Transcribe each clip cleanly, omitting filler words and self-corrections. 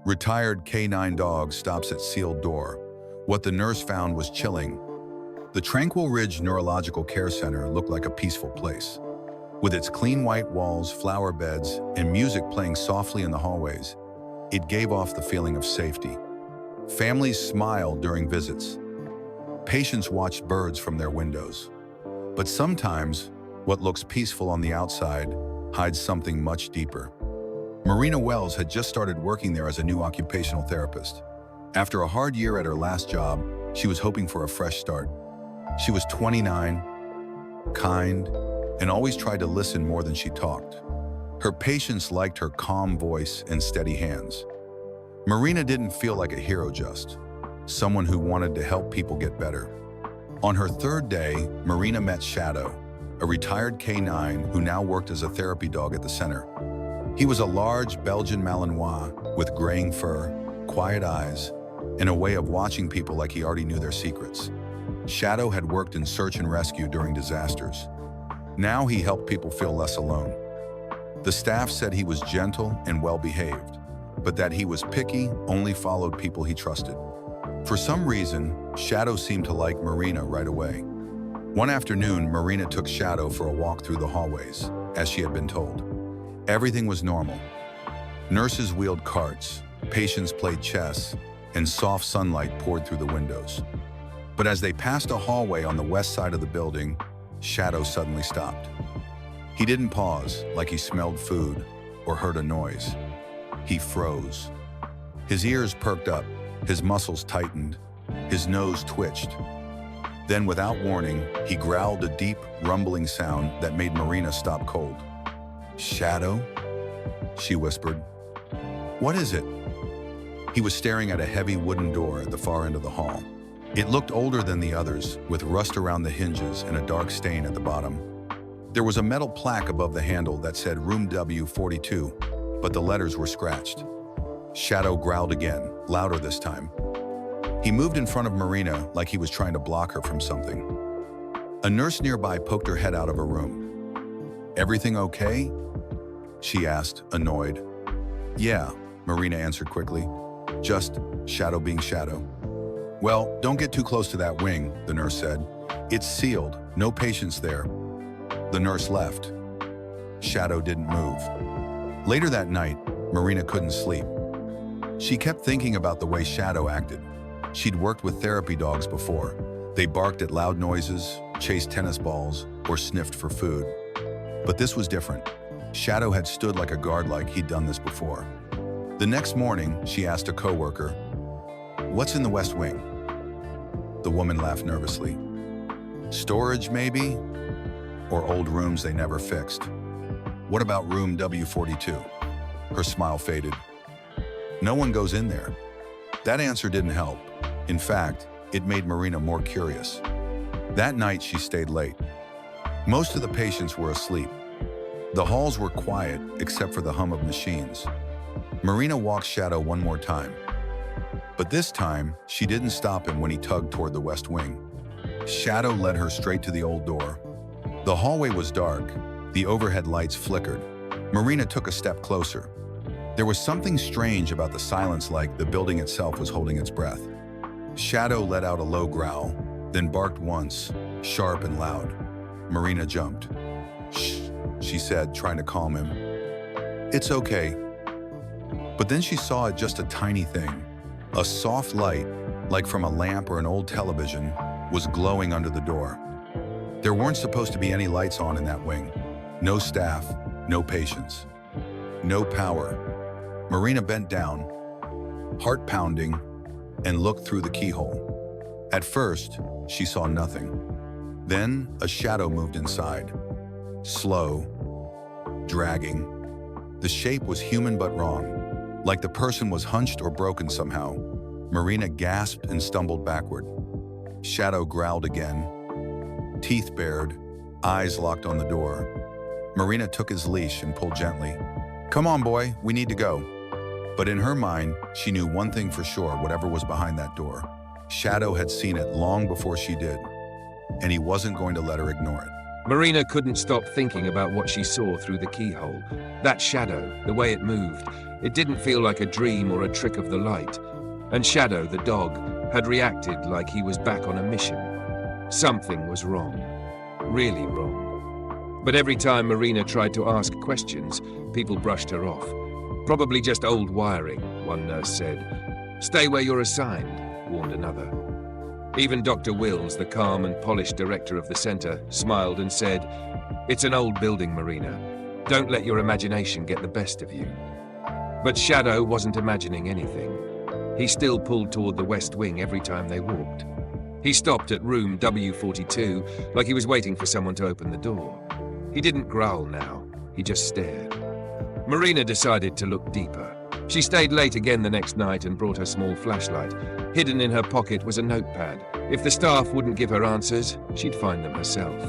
Retired canine dog stops at sealed door. What the nurse found was chilling. The Tranquil Ridge Neurological Care Center looked like a peaceful place. With its clean white walls, flower beds, and music playing softly in the hallways, it gave off the feeling of safety. Families smiled during visits. Patients watched birds from their windows. But sometimes, what looks peaceful on the outside hides something much deeper. Marina Wells had just started working there as a new occupational therapist. After a hard year at her last job, she was hoping for a fresh start. She was 29, kind, and always tried to listen more than she talked. Her patients liked her calm voice and steady hands. Marina didn't feel like a hero, just someone who wanted to help people get better. On her third day, Marina met Shadow, a retired canine who now worked as a therapy dog at the center. He was a large Belgian Malinois with graying fur, quiet eyes, and a way of watching people like he already knew their secrets. Shadow had worked in search and rescue during disasters. Now he helped people feel less alone. The staff said he was gentle and well-behaved, but that he was picky, only followed people he trusted. For some reason, Shadow seemed to like Marina right away. One afternoon, Marina took Shadow for a walk through the hallways, as she had been told. Everything was normal. Nurses wheeled carts, patients played chess, and soft sunlight poured through the windows. But as they passed a hallway on the west side of the building, Shadow suddenly stopped. He didn't pause like he smelled food or heard a noise. He froze. His ears perked up, his muscles tightened, his nose twitched. Then, without warning, he growled a deep, rumbling sound that made Marina stop cold. "Shadow?" she whispered. "What is it?" He was staring at a heavy wooden door at the far end of the hall. It looked older than the others, with rust around the hinges and a dark stain at the bottom. There was a metal plaque above the handle that said Room W42, but the letters were scratched. Shadow growled again, louder this time. He moved in front of Marina like he was trying to block her from something. A nurse nearby poked her head out of her room. "Everything okay?" she asked, annoyed. "Yeah," Marina answered quickly. "Just Shadow being Shadow." "Well, don't get too close to that wing," the nurse said. "It's sealed, no patients there." The nurse left. Shadow didn't move. Later that night, Marina couldn't sleep. She kept thinking about the way Shadow acted. She'd worked with therapy dogs before. They barked at loud noises, chased tennis balls, or sniffed for food. But this was different. Shadow had stood like a guard, like he'd done this before. The next morning, she asked a coworker, "What's in the West Wing?" The woman laughed nervously. "Storage, maybe? Or old rooms they never fixed. What about room W42? Her smile faded. "No one goes in there." That answer didn't help. In fact, it made Marina more curious. That night, she stayed late. Most of the patients were asleep. The halls were quiet, except for the hum of machines. Marina walked Shadow one more time. But this time, she didn't stop him when he tugged toward the West Wing. Shadow led her straight to the old door. The hallway was dark. The overhead lights flickered. Marina took a step closer. There was something strange about the silence, like the building itself was holding its breath. Shadow let out a low growl, then barked once, sharp and loud. Marina jumped. "Shh," she said, trying to calm him. "It's okay." But then she saw just a tiny thing. A soft light, like from a lamp or an old television, was glowing under the door. There weren't supposed to be any lights on in that wing. No staff, no patients, no power. Marina bent down, heart pounding, and looked through the keyhole. At first, she saw nothing. Then, a shadow moved inside. Slow, dragging. The shape was human but wrong, like the person was hunched or broken somehow. Marina gasped and stumbled backward. Shadow growled again, teeth bared, eyes locked on the door. Marina took his leash and pulled gently. "Come on, boy, we need to go." But in her mind, she knew one thing for sure: whatever was behind that door, Shadow had seen it long before she did, and he wasn't going to let her ignore it. Marina couldn't stop thinking about what she saw through the keyhole. That shadow, the way it moved, it didn't feel like a dream or a trick of the light. And Shadow, the dog, had reacted like he was back on a mission. Something was wrong. Really wrong. But every time Marina tried to ask questions, people brushed her off. Probably just old wiring, one nurse said. Stay where you're assigned, warned another. Even Dr. Wills, the calm and polished director of the center, smiled and said, It's an old building, Marina. Don't let your imagination get the best of you. But Shadow wasn't imagining anything. He still pulled toward the west wing every time they walked. He stopped at room W42 like he was waiting for someone to open the door. He didn't growl now, he just stared. Marina decided to look deeper. She stayed late again the next night and brought her small flashlight. Hidden in her pocket was a notepad. If the staff wouldn't give her answers, she'd find them herself.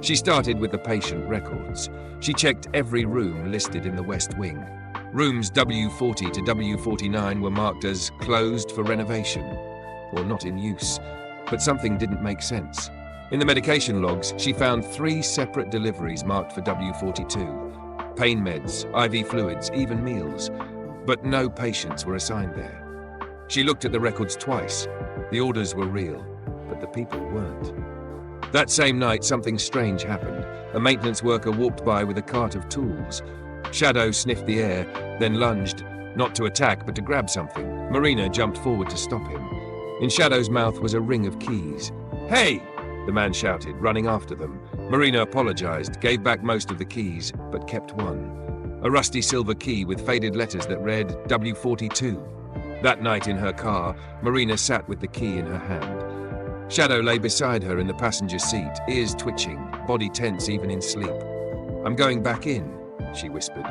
She started with the patient records. She checked every room listed in the West Wing. Rooms W40 to W49 were marked as closed for renovation, or not in use. But something didn't make sense. In the medication logs, she found 3 separate deliveries marked for W42. Pain meds, IV fluids, even meals. But no patients were assigned there. She looked at the records twice. The orders were real, but the people weren't. That same night, something strange happened. A maintenance worker walked by with a cart of tools. Shadow sniffed the air, then lunged, not to attack, but to grab something. Marina jumped forward to stop him. In Shadow's mouth was a ring of keys. Hey! The man shouted, running after them. Marina apologized, gave back most of the keys, but kept one. A rusty silver key with faded letters that read W42. That night in her car, Marina sat with the key in her hand. Shadow lay beside her in the passenger seat, ears twitching, body tense even in sleep. I'm going back in, she whispered.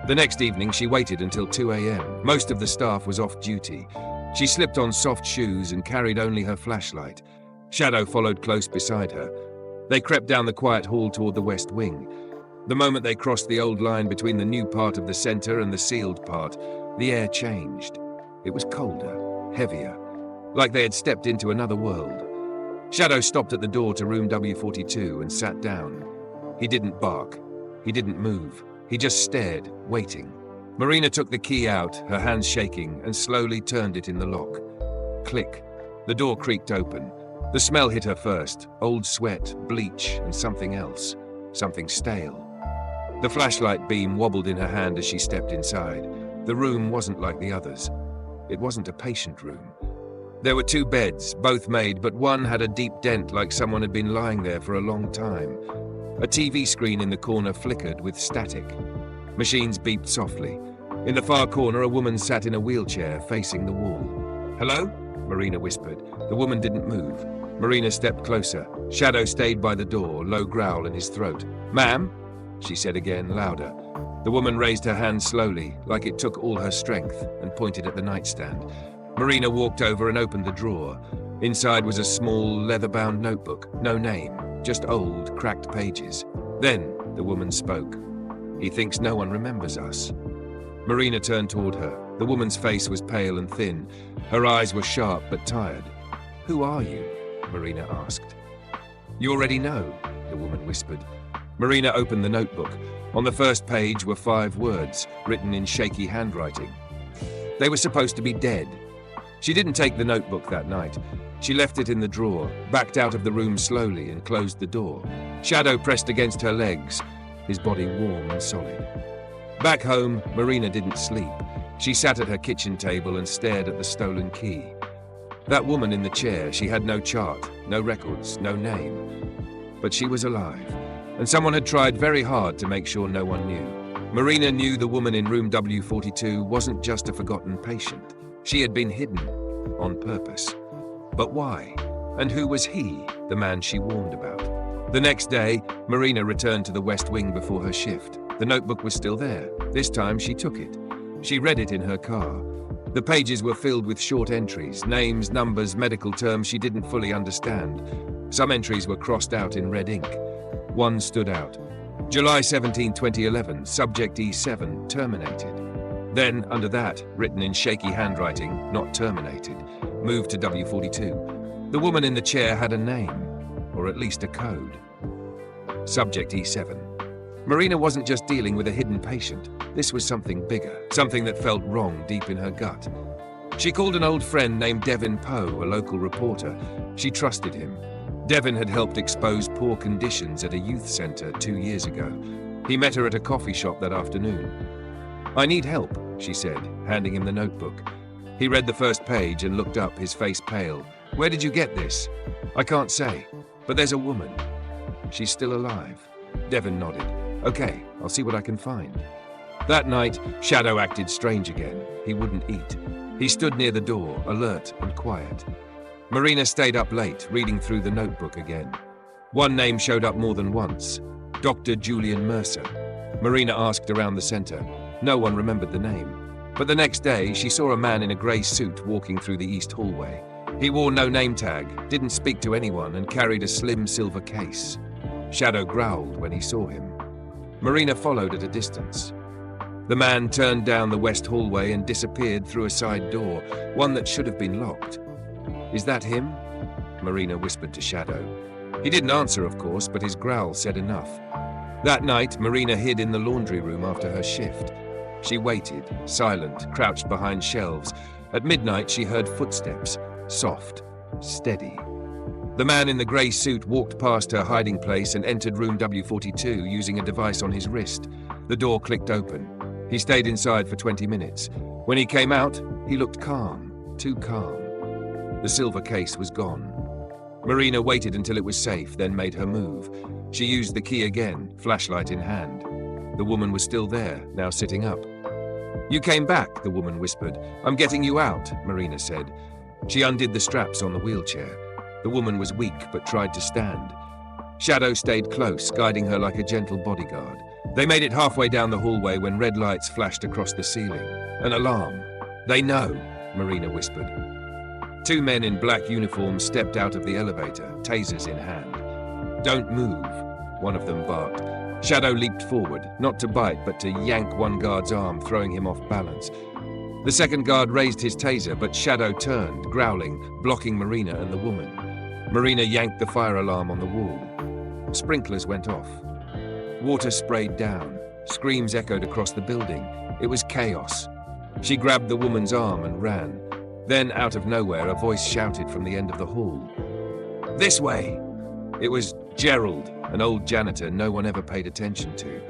The next evening, she waited until 2 a.m. Most of the staff was off duty. She slipped on soft shoes and carried only her flashlight. Shadow followed close beside her. They crept down the quiet hall toward the west wing. The moment they crossed the old line between the new part of the center and the sealed part, the air changed. It was colder, heavier, like they had stepped into another world. Shadow stopped at the door to room W42 and sat down. He didn't bark. He didn't move. He just stared, waiting. Marina took the key out, her hands shaking, and slowly turned it in the lock. Click. The door creaked open. The smell hit her first, old sweat, bleach, and something else, something stale. The flashlight beam wobbled in her hand as she stepped inside. The room wasn't like the others. It wasn't a patient room. There were 2 beds, both made, but one had a deep dent like someone had been lying there for a long time. A TV screen in the corner flickered with static. Machines beeped softly. In the far corner, a woman sat in a wheelchair facing the wall. Hello? Marina whispered. The woman didn't move. Marina stepped closer. Shadow stayed by the door, low growl in his throat. Ma'am? She said again, louder. The woman raised her hand slowly, like it took all her strength, and pointed at the nightstand. Marina walked over and opened the drawer. Inside was a small, leather-bound notebook. No name, just old, cracked pages. Then the woman spoke. He thinks no one remembers us. Marina turned toward her. The woman's face was pale and thin. Her eyes were sharp but tired. Who are you? Marina asked. You already know, the woman whispered. Marina opened the notebook. On the first page were 5 words, written in shaky handwriting. They were supposed to be dead. She didn't take the notebook that night. She left it in the drawer, backed out of the room slowly, and closed the door. Shadow pressed against her legs, his body warm and solid. Back home, Marina didn't sleep. She sat at her kitchen table and stared at the stolen key. That woman in the chair, she had no chart, no records, no name. But she was alive, and someone had tried very hard to make sure no one knew. Marina knew the woman in room W42 wasn't just a forgotten patient. She had been hidden, on purpose. But why? And who was he, the man she warned about? The next day, Marina returned to the West Wing before her shift. The notebook was still there. This time she took it. She read it in her car. The pages were filled with short entries, names, numbers, medical terms she didn't fully understand. Some entries were crossed out in red ink. One stood out. July 17, 2011, subject E7, terminated. Then, under that, written in shaky handwriting, not terminated, moved to W42. The woman in the chair had a name, or at least a code. Subject E7. Marina wasn't just dealing with a hidden patient. This was something bigger, something that felt wrong deep in her gut. She called an old friend named Devin Poe, a local reporter. She trusted him. Devin had helped expose poor conditions at a youth center 2 years ago. He met her at a coffee shop that afternoon. "I need help," she said, handing him the notebook. He read the first page and looked up, his face pale. "Where did you get this?" "I can't say, but there's a woman. She's still alive." Devin nodded. "Okay, I'll see what I can find." That night, Shadow acted strange again. He wouldn't eat. He stood near the door, alert and quiet. Marina stayed up late, reading through the notebook again. One name showed up more than once. Dr. Julian Mercer. Marina asked around the center. No one remembered the name. But the next day, she saw a man in a grey suit walking through the east hallway. He wore no name tag, didn't speak to anyone, and carried a slim silver case. Shadow growled when he saw him. Marina followed at a distance. The man turned down the west hallway and disappeared through a side door, one that should have been locked. "Is that him?" Marina whispered to Shadow. He didn't answer, of course, but his growl said enough. That night, Marina hid in the laundry room after her shift. She waited, silent, crouched behind shelves. At midnight, she heard footsteps, soft, steady. The man in the grey suit walked past her hiding place and entered room W42 using a device on his wrist. The door clicked open. He stayed inside for 20 minutes. When he came out, he looked calm, too calm. The silver case was gone. Marina waited until it was safe, then made her move. She used the key again, flashlight in hand. The woman was still there, now sitting up. "You came back," the woman whispered. "I'm getting you out," Marina said. She undid the straps on the wheelchair. The woman was weak, but tried to stand. Shadow stayed close, guiding her like a gentle bodyguard. They made it halfway down the hallway when red lights flashed across the ceiling. An alarm. "They know," Marina whispered. 2 men in black uniforms stepped out of the elevator, tasers in hand. "Don't move," one of them barked. Shadow leaped forward, not to bite, but to yank one guard's arm, throwing him off balance. The second guard raised his taser, but Shadow turned, growling, blocking Marina and the woman. Marina yanked the fire alarm on the wall. Sprinklers went off. Water sprayed down. Screams echoed across the building. It was chaos. She grabbed the woman's arm and ran. Then, out of nowhere, a voice shouted from the end of the hall. "This way!" It was Gerald, an old janitor no one ever paid attention to.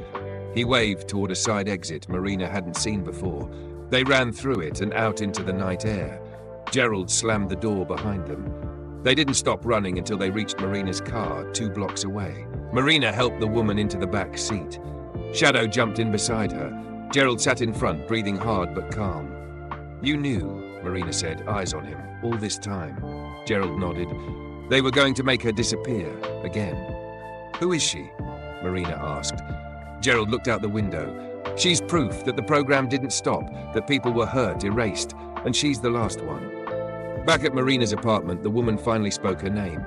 He waved toward a side exit Marina hadn't seen before. They ran through it and out into the night air. Gerald slammed the door behind them. They didn't stop running until they reached Marina's car, 2 blocks away. Marina helped the woman into the back seat. Shadow jumped in beside her. Gerald sat in front, breathing hard but calm. "You knew," Marina said, eyes on him, "all this time." Gerald nodded. They were going to make her disappear, again. "Who is she?" Marina asked. Gerald looked out the window. "She's proof that the program didn't stop, that people were hurt, erased, and she's the last one." Back at Marina's apartment, the woman finally spoke her name.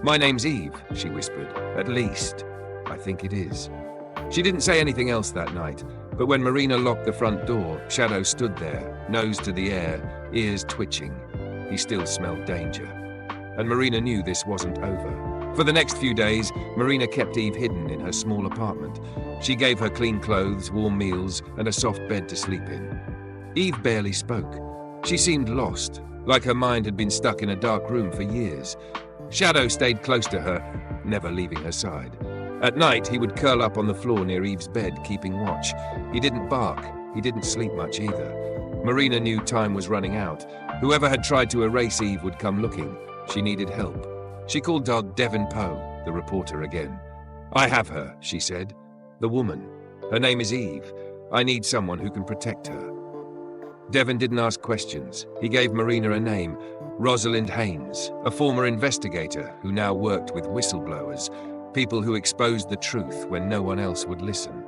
"My name's Eve," she whispered. "At least, I think it is." She didn't say anything else that night, but when Marina locked the front door, Shadow stood there, nose to the air, ears twitching. He still smelled danger. And Marina knew this wasn't over. For the next few days, Marina kept Eve hidden in her small apartment. She gave her clean clothes, warm meals, and a soft bed to sleep in. Eve barely spoke. She seemed lost, like her mind had been stuck in a dark room for years. Shadow stayed close to her, never leaving her side. At night, he would curl up on the floor near Eve's bed, keeping watch. He didn't bark. He didn't sleep much either. Marina knew time was running out. Whoever had tried to erase Eve would come looking. She needed help. She called Dog Devin Poe, the reporter, again. "I have her," she said. "The woman. Her name is Eve. I need someone who can protect her." Devin didn't ask questions. He gave Marina a name, Rosalind Haynes, a former investigator who now worked with whistleblowers, people who exposed the truth when no one else would listen.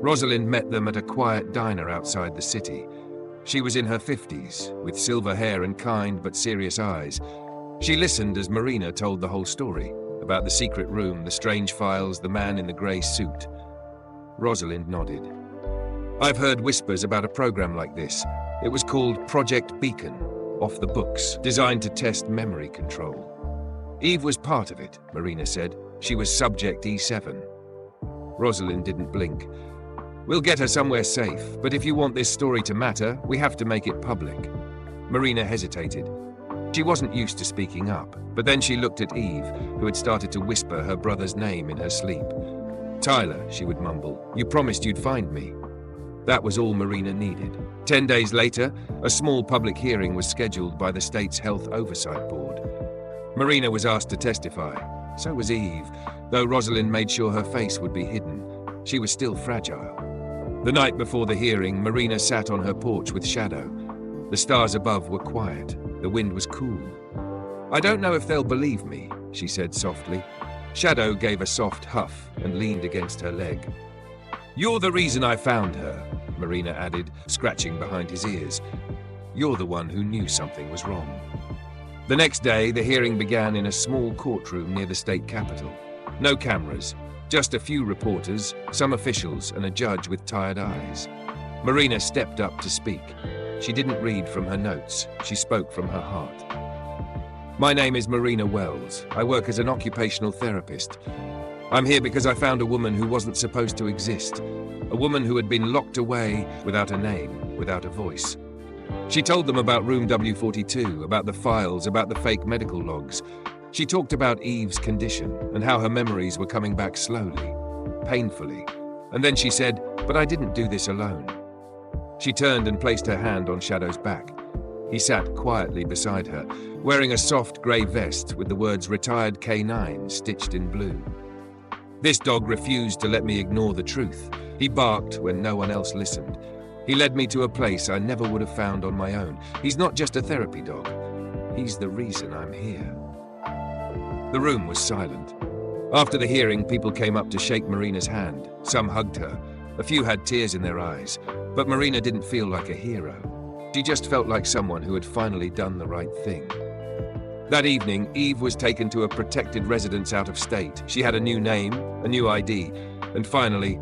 Rosalind met them at a quiet diner outside the city. She was in her 50s, with silver hair and kind but serious eyes. She listened as Marina told the whole story, about the secret room, the strange files, the man in the grey suit. Rosalind nodded. "I've heard whispers about a program like this. It was called Project Beacon, off the books, designed to test memory control." "Eve was part of it," Marina said. She was subject E7. Rosalind didn't blink. We'll get her somewhere safe, but if you want this story to matter, we have to make it public. Marina hesitated. She wasn't used to speaking up, but then she looked at Eve, who had started to whisper her brother's name in her sleep. Tyler, she would mumble, you promised you'd find me. That was all Marina needed. 10 days later, a small public hearing was scheduled by the state's Health Oversight Board. Marina was asked to testify. So was Eve, though Rosalind made sure her face would be hidden. She was still fragile. The night before the hearing, Marina sat on her porch with Shadow. The stars above were quiet. The wind was cool. I don't know if they'll believe me, she said softly. Shadow gave a soft huff and leaned against her leg. You're the reason I found her, Marina added, scratching behind his ears. You're the one who knew something was wrong. The next day, the hearing began in a small courtroom near the state capitol. No cameras, just a few reporters, some officials, and a judge with tired eyes. Marina stepped up to speak. She didn't read from her notes. She spoke from her heart. My name is Marina Wells. I work as an occupational therapist. I'm here because I found a woman who wasn't supposed to exist. A woman who had been locked away without a name, without a voice. She told them about room W42, about the files, about the fake medical logs. She talked about Eve's condition and how her memories were coming back slowly, painfully. And then she said, but I didn't do this alone. She turned and placed her hand on Shadow's back. He sat quietly beside her, wearing a soft grey vest with the words Retired K9 stitched in blue. This dog refused to let me ignore the truth. He barked when no one else listened. He led me to a place I never would have found on my own. He's not just a therapy dog. He's the reason I'm here. The room was silent. After the hearing, people came up to shake Marina's hand. Some hugged her. A few had tears in their eyes. But Marina didn't feel like a hero. She just felt like someone who had finally done the right thing. That evening, Eve was taken to a protected residence out of state. She had a new name, a new ID, and finally,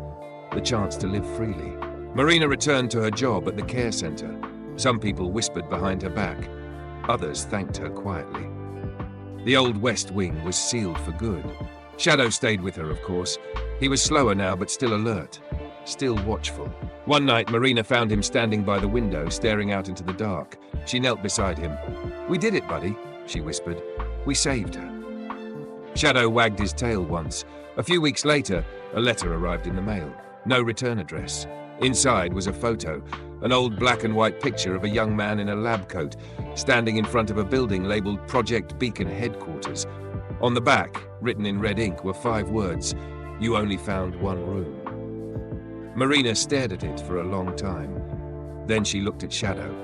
the chance to live freely. Marina returned to her job at the care center. Some people whispered behind her back. Others thanked her quietly. The old West Wing was sealed for good. Shadow stayed with her, of course. He was slower now, but still alert, still watchful. One night, Marina found him standing by the window, staring out into the dark. She knelt beside him. We did it, buddy, she whispered. We saved her. Shadow wagged his tail once. A few weeks later, a letter arrived in the mail. No return address. Inside was a photo, an old black and white picture of a young man in a lab coat, standing in front of a building labeled Project Beacon Headquarters. On the back, written in red ink, were 5 words, You only found one room. Marina stared at it for a long time. Then she looked at Shadow.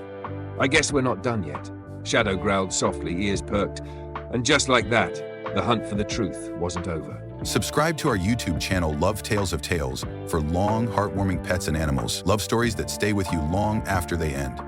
I guess we're not done yet. Shadow growled softly, ears perked, and just like that, the hunt for the truth wasn't over. Subscribe to our YouTube channel, Love Tales of Tales, for long, heartwarming pets and animals, love stories that stay with you long after they end.